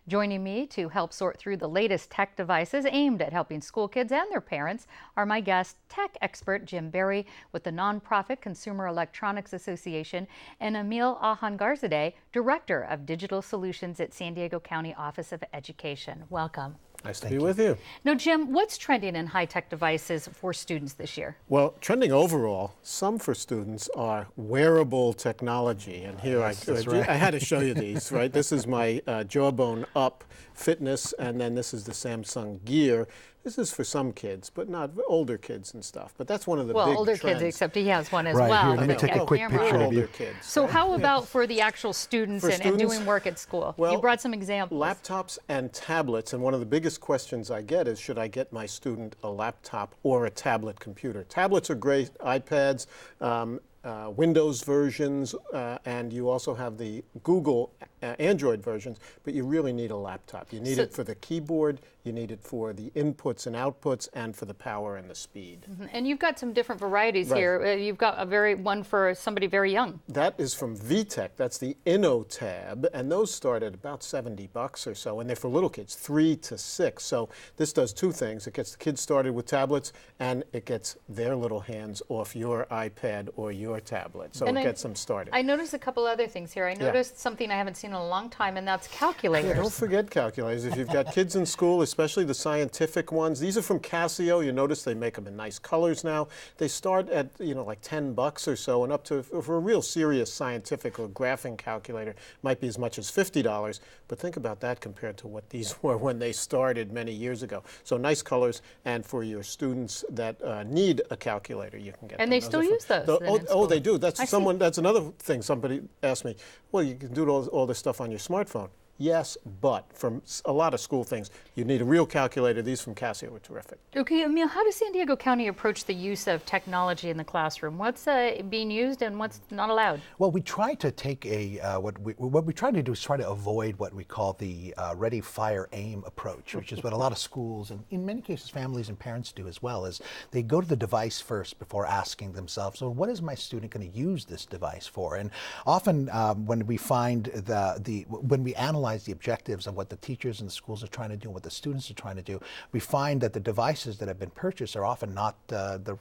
Joining me to help sort through the latest tech devices aimed at helping school kids and their parents are my guest, tech expert Jim Berry with the nonprofit Consumer Electronics Association, and Emil Ahangarzadeh, Director of Digital Solutions at San Diego County Office of Education. Welcome. Nice to be with you. Now, Jim, what's trending in high-tech devices for students this year? Well, trending overall, some for students are wearable technology. And here I had to show you these, right? This is my Jawbone Up Fitness, and then this is the Samsung Gear. This is for some kids, but not older kids and stuff. But that's one of the big older trends. Kids, except he has one as right, well. Here, let me take a quick picture of you. Kids. So how about for the actual students and doing work at school? Well, you brought some examples. Laptops and tablets, and one of the biggest questions I get is, should I get my student a laptop or a tablet computer? Tablets are great, iPads, Windows versions, and you also have the Google Android versions, but you really need a laptop. You need it for the keyboard, you need it for the inputs and outputs, and for the power and the speed. And you've got some different varieties here. You've got one for somebody very young. That is from VTech. That's the InnoTab, and those start at about $70 or so, and they're for little kids, 3 to 6. So this does two things. It gets the kids started with tablets, and it gets their little hands off your iPad or your tablet. So it gets them started. I noticed a couple other things here. I noticed something I haven't seen in a long time, and that's calculators. Yeah, don't forget calculators. If you've got kids in school, especially the scientific ones, these are from Casio. You notice they make them in nice colors now. They start at, like $10 or so, and up to, for a real serious scientific or graphing calculator, might be as much as $50. But think about that compared to what these were when they started many years ago. So nice colors, and for your students that need a calculator, you can get them. And they still use those. Oh, they do. That's another thing somebody asked me. Well, you can do all this stuff on your smartphone. Yes, but from a lot of school things, you need a real calculator. These from Casio are terrific. Okay, Emil, how does San Diego County approach the use of technology in the classroom? What's being used and what's not allowed? Well, we try to take what we try to do is try to avoid what we call the ready, fire, aim approach, which is what a lot of schools and in many cases families and parents do as well. Is they go to the device first before asking themselves, well, what is my student going to use this device for? And often when we find when we analyze the objectives of what the teachers and the schools are trying to do, what the students are trying to do, we find that the devices that have been purchased are often not the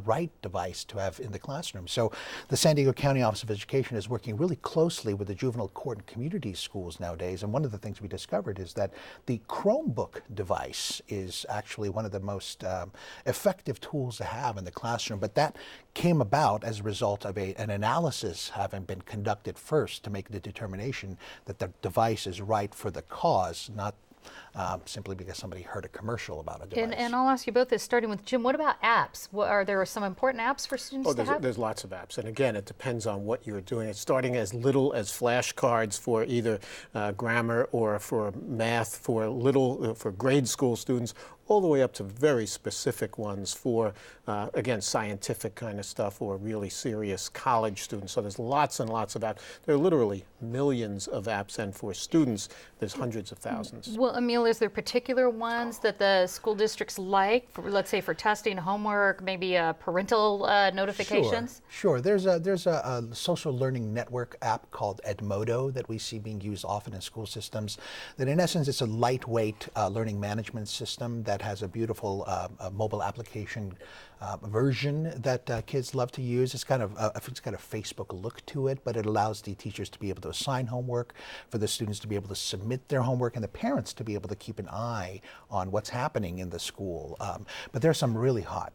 right device to have in the classroom. So the San Diego County Office of Education is working really closely with the juvenile court and community schools nowadays. And one of the things we discovered is that the Chromebook device is actually one of the most effective tools to have in the classroom. But that came about as a result of an analysis having been conducted first to make the determination that the device is right for the cause, not simply because somebody heard a commercial about a device. And I'll ask you both this, starting with Jim. What about apps? Are there some important apps for students to have? There's lots of apps. And again, it depends on what you're doing. It's starting as little as flashcards for either grammar or for math for grade school students, all the way up to very specific ones for, again, scientific kind of stuff or really serious college students. So there's lots and lots of apps. There are literally millions of apps, and for students, there's hundreds of thousands. Well, Emil, is there particular ones that the school districts like, for, let's say for testing, homework, maybe parental notifications? Sure. There's a social learning network app called Edmodo that we see being used often in school systems. That in essence, it's a lightweight learning management system that has a beautiful mobile application version that kids love to use. It's got a Facebook look to it, but it allows the teachers to be able to assign homework, for the students to be able to submit their homework, and the parents to be able to keep an eye on what's happening in the school. But there are some really hot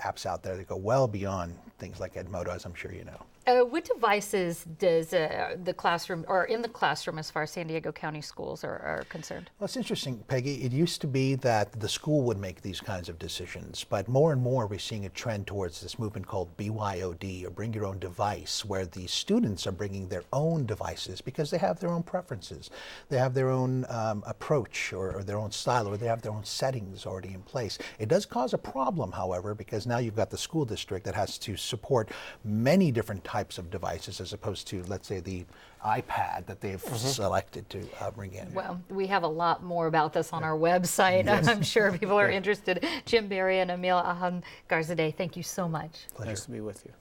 apps out there that go well beyond things like Edmodo, as I'm sure you know. What devices does the classroom, or in the classroom as far as San Diego County schools are concerned? Well, it's interesting, Peggy. It used to be that the school would make these kinds of decisions, but more and more we're seeing a trend towards this movement called BYOD, or bring your own device, where the students are bringing their own devices because they have their own preferences. They have their own approach or their own style, or they have their own settings already in place. It does cause a problem, however, because now you've got the school district that has to support many different types of devices as opposed to, let's say, the iPad that they've selected to bring in. Well, we have a lot more about this on our website. Yes. I'm sure people are interested. Jim Berry and Emil Ahangarzadeh, thank you so much. Pleasure. Nice to be with you.